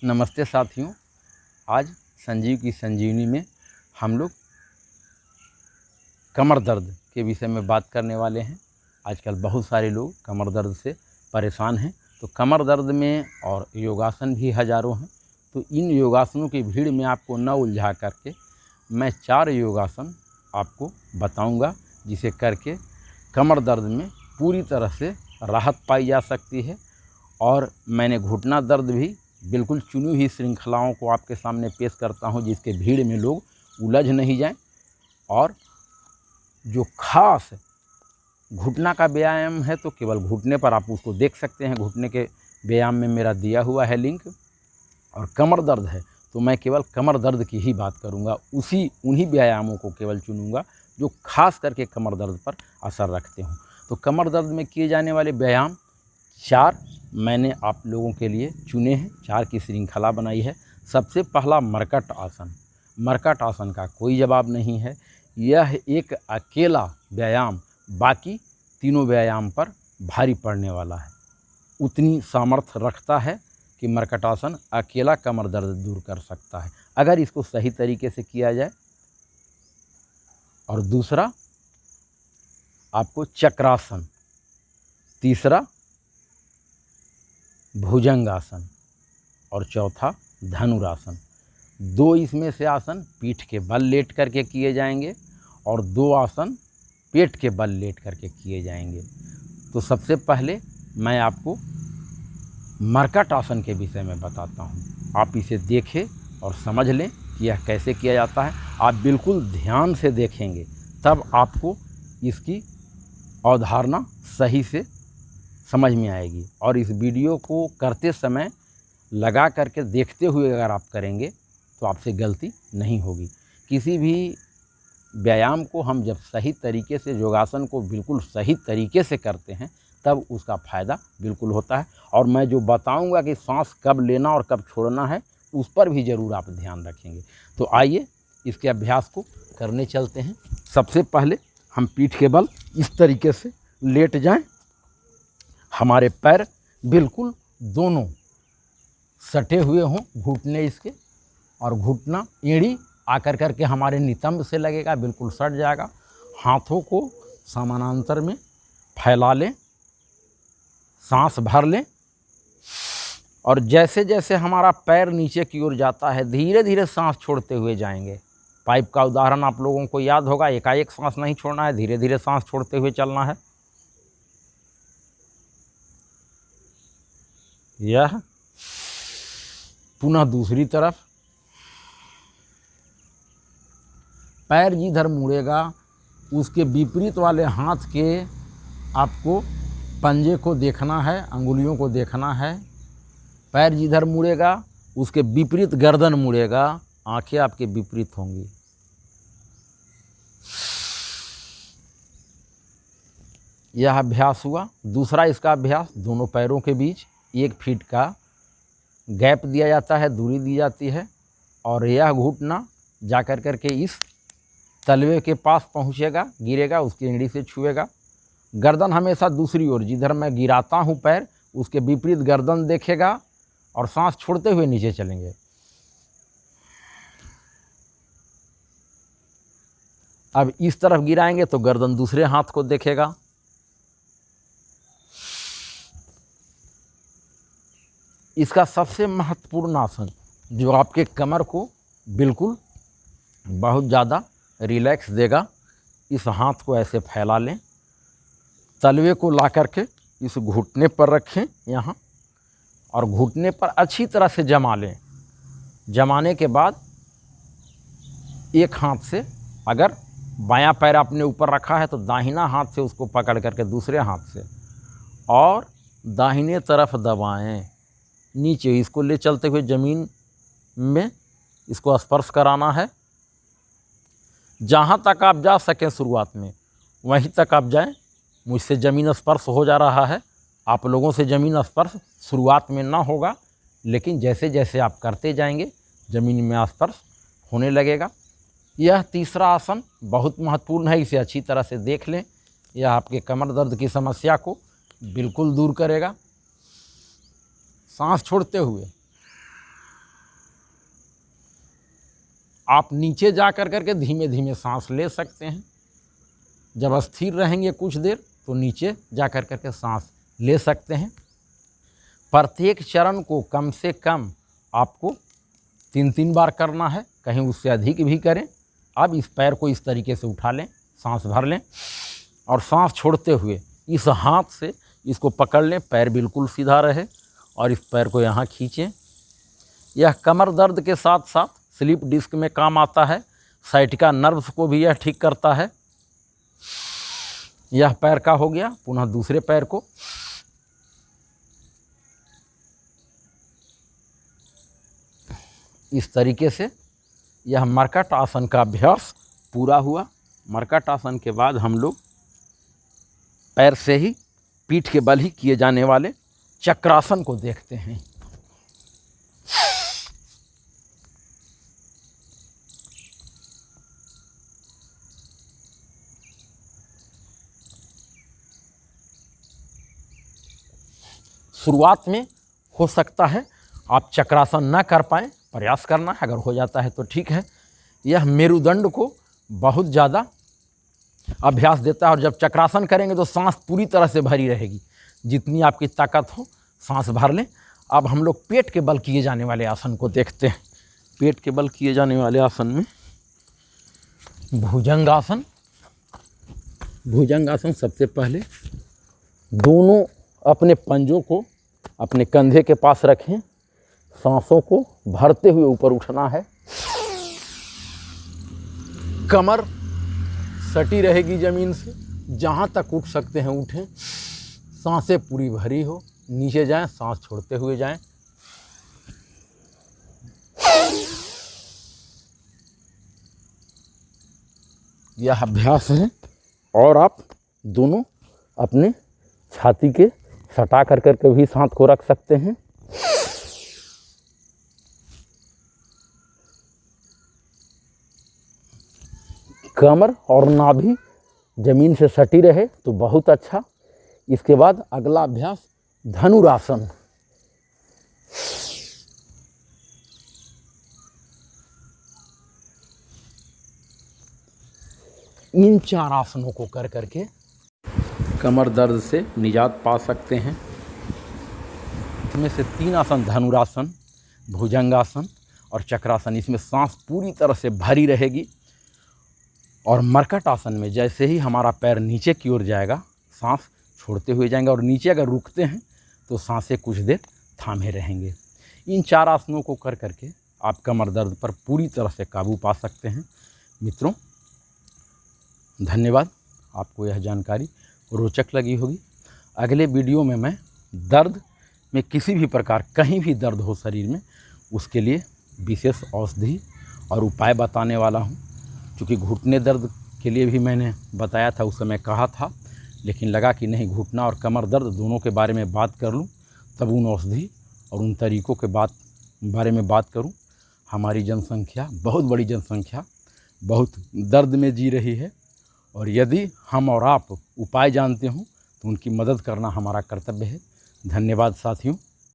नमस्ते साथियों। आज संजीव की संजीवनी में हम लोग कमर दर्द के विषय में बात करने वाले हैं। आजकल बहुत सारे लोग कमर दर्द से परेशान हैं, तो कमर दर्द में और योगासन भी हज़ारों हैं। तो इन योगासनों की भीड़ में आपको न उलझा करके मैं 4 योगासन आपको बताऊंगा, जिसे करके कमर दर्द में पूरी तरह से राहत पाई जा सकती है। और मैंने घुटना दर्द भी बिल्कुल चुनी हुई श्रृंखलाओं को आपके सामने पेश करता हूं, जिसके भीड़ में लोग उलझ नहीं जाएं। और जो खास घुटना का व्यायाम है तो केवल घुटने पर आप उसको देख सकते हैं, घुटने के व्यायाम में मेरा दिया हुआ है लिंक। और कमर दर्द है तो मैं केवल कमर दर्द की ही बात करूंगा, उन्हीं व्यायामों को केवल चुनूंगा जो खास करके कमर दर्द पर असर रखते हों। तो कमर दर्द में किए जाने वाले व्यायाम 4 मैंने आप लोगों के लिए चुने हैं, 4 की श्रृंखला बनाई है। सबसे पहला मरकट आसन। मरकट आसन का कोई जवाब नहीं है। यह एक अकेला व्यायाम बाकी तीनों व्यायाम पर भारी पड़ने वाला है। उतनी सामर्थ्य रखता है कि मरकट आसन अकेला कमर दर्द दूर कर सकता है, अगर इसको सही तरीके से किया जाए। और दूसरा आपको चक्रासन, तीसरा भुजंगासन और चौथा धनुरासन। 2 इसमें से आसन पीठ के बल लेट करके किए जाएंगे और 2 आसन पेट के बल लेट करके किए जाएंगे। तो सबसे पहले मैं आपको मरकट आसन के विषय में बताता हूँ। आप इसे देखें और समझ लें कि यह कैसे किया जाता है। आप बिल्कुल ध्यान से देखेंगे तब आपको इसकी अवधारणा सही से समझ में आएगी। और इस वीडियो को करते समय लगा करके देखते हुए अगर आप करेंगे तो आपसे गलती नहीं होगी। किसी भी व्यायाम को हम जब सही तरीके से, योगासन को बिल्कुल सही तरीके से करते हैं तब उसका फ़ायदा बिल्कुल होता है। और मैं जो बताऊंगा कि सांस कब लेना और कब छोड़ना है, उस पर भी ज़रूर आप ध्यान रखेंगे। तो आइए इसके अभ्यास को करने चलते हैं। सबसे पहले हम पीठ के बल इस तरीके से लेट जाएं, हमारे पैर बिल्कुल दोनों सटे हुए हों, घुटने इसके, और घुटना एड़ी आकर करके हमारे नितंब से लगेगा, बिल्कुल सट जाएगा। हाथों को समानांतर में फैला लें, सांस भर लें और जैसे जैसे हमारा पैर नीचे की ओर जाता है धीरे धीरे सांस छोड़ते हुए जाएंगे। पाइप का उदाहरण आप लोगों को याद होगा, एकाएक सांस नहीं छोड़ना है, धीरे धीरे सांस छोड़ते हुए चलना है। यह पुनः दूसरी तरफ, पैर जिधर मुड़ेगा उसके विपरीत वाले हाथ के आपको पंजे को देखना है, अंगुलियों को देखना है। पैर जिधर मुड़ेगा उसके विपरीत गर्दन मुड़ेगा, आंखें आपके विपरीत होंगी। यह अभ्यास हुआ। दूसरा इसका अभ्यास, दोनों पैरों के बीच 1 फीट का गैप दिया जाता है, दूरी दी जाती है। और यह घुटना जाकर करके इस तलवे के पास पहुंचेगा, गिरेगा, उसकी एड़ी से छुएगा। गर्दन हमेशा दूसरी ओर, जिधर मैं गिराता हूं पैर उसके विपरीत गर्दन देखेगा और सांस छोड़ते हुए नीचे चलेंगे। अब इस तरफ गिराएंगे तो गर्दन दूसरे हाथ को देखेगा। इसका सबसे महत्वपूर्ण आसन जो आपके कमर को बिल्कुल बहुत ज़्यादा रिलैक्स देगा, इस हाथ को ऐसे फैला लें, तलवे को ला करके इस घुटने पर रखें यहाँ, और घुटने पर अच्छी तरह से जमा लें। जमाने के बाद एक हाथ से, अगर बायां पैर आपने ऊपर रखा है तो दाहिना हाथ से उसको पकड़ करके दूसरे हाथ से और दाहिने तरफ दबाएं, नीचे इसको ले चलते हुए ज़मीन में इसको स्पर्श कराना है। जहाँ तक आप जा सकें शुरुआत में वहीं तक आप जाएं। मुझसे ज़मीन स्पर्श हो जा रहा है, आप लोगों से ज़मीन स्पर्श शुरुआत में ना होगा, लेकिन जैसे जैसे आप करते जाएंगे ज़मीन में स्पर्श होने लगेगा। यह तीसरा आसन बहुत महत्वपूर्ण है, इसे अच्छी तरह से देख लें। यह आपके कमर दर्द की समस्या को बिल्कुल दूर करेगा। सांस छोड़ते हुए आप नीचे जा कर करके धीमे धीमे सांस ले सकते हैं। जब स्थिर रहेंगे कुछ देर तो नीचे जा कर करके सांस ले सकते हैं। प्रत्येक चरण को कम से कम आपको 3-3 बार करना है, कहीं उससे अधिक भी करें। अब इस पैर को इस तरीके से उठा लें, सांस भर लें और सांस छोड़ते हुए इस हाथ से इसको पकड़ लें, पैर बिल्कुल सीधा रहे और इस पैर को यहाँ खींचें। यह कमर दर्द के साथ साथ स्लीप डिस्क में काम आता है, साइटिका नर्व्स को भी यह ठीक करता है। यह पैर का हो गया। पुनः दूसरे पैर को इस तरीके से यह मर्कट आसन का अभ्यास पूरा हुआ। मर्कट आसन के बाद हम लोग पैर से ही पीठ के बल ही किए जाने वाले चक्रासन को देखते हैं। शुरुआत में हो सकता है आप चक्रासन न कर पाएँ, प्रयास करना है, अगर हो जाता है तो ठीक है। यह मेरुदंड को बहुत ज़्यादा अभ्यास देता है और जब चक्रासन करेंगे तो सांस पूरी तरह से भरी रहेगी। जितनी आपकी ताकत हो सांस भर लें। अब हम लोग पेट के बल किए जाने वाले आसन को देखते हैं। पेट के बल किए जाने वाले आसन में भुजंगासन। भुजंगासन सबसे पहले दोनों अपने पंजों को अपने कंधे के पास रखें, सांसों को भरते हुए ऊपर उठना है। कमर सटी रहेगी ज़मीन से, जहाँ तक उठ सकते हैं उठें, सांसें पूरी भरी हो। नीचे जाएं, सांस छोड़ते हुए जाएं। यह अभ्यास है और आप दोनों अपने छाती के सटा कर करके भी सांस को रख सकते हैं। कमर और नाभि जमीन से सटी रहे तो बहुत अच्छा। इसके बाद अगला अभ्यास धनुरासन। इन 4 आसनों को कर करके कमर दर्द से निजात पा सकते हैं। इसमें से 3 आसन धनुरासन, भुजंगासन और चक्रासन, इसमें सांस पूरी तरह से भरी रहेगी। और मर्कट आसन में जैसे ही हमारा पैर नीचे की ओर जाएगा, सांस छोड़ते हुए जाएंगे और नीचे अगर रुकते हैं तो सांसें कुछ देर थामे रहेंगे। इन 4 आसनों को कर करके आप कमर दर्द पर पूरी तरह से काबू पा सकते हैं। मित्रों, धन्यवाद। आपको यह जानकारी रोचक लगी होगी। अगले वीडियो में मैं दर्द में किसी भी प्रकार कहीं भी दर्द हो शरीर में, उसके लिए विशेष औषधि और उपाय बताने वाला हूँ। क्योंकि घुटने दर्द के लिए भी मैंने बताया था, उस समय कहा था, लेकिन लगा कि नहीं, घुटना और कमर दर्द दोनों के बारे में बात कर लूँ, तब उन औषधि और उन तरीक़ों के बारे में बात करूँ। हमारी जनसंख्या, बहुत बड़ी जनसंख्या, बहुत दर्द में जी रही है और यदि हम और आप उपाय जानते हों तो उनकी मदद करना हमारा कर्तव्य है। धन्यवाद साथियों।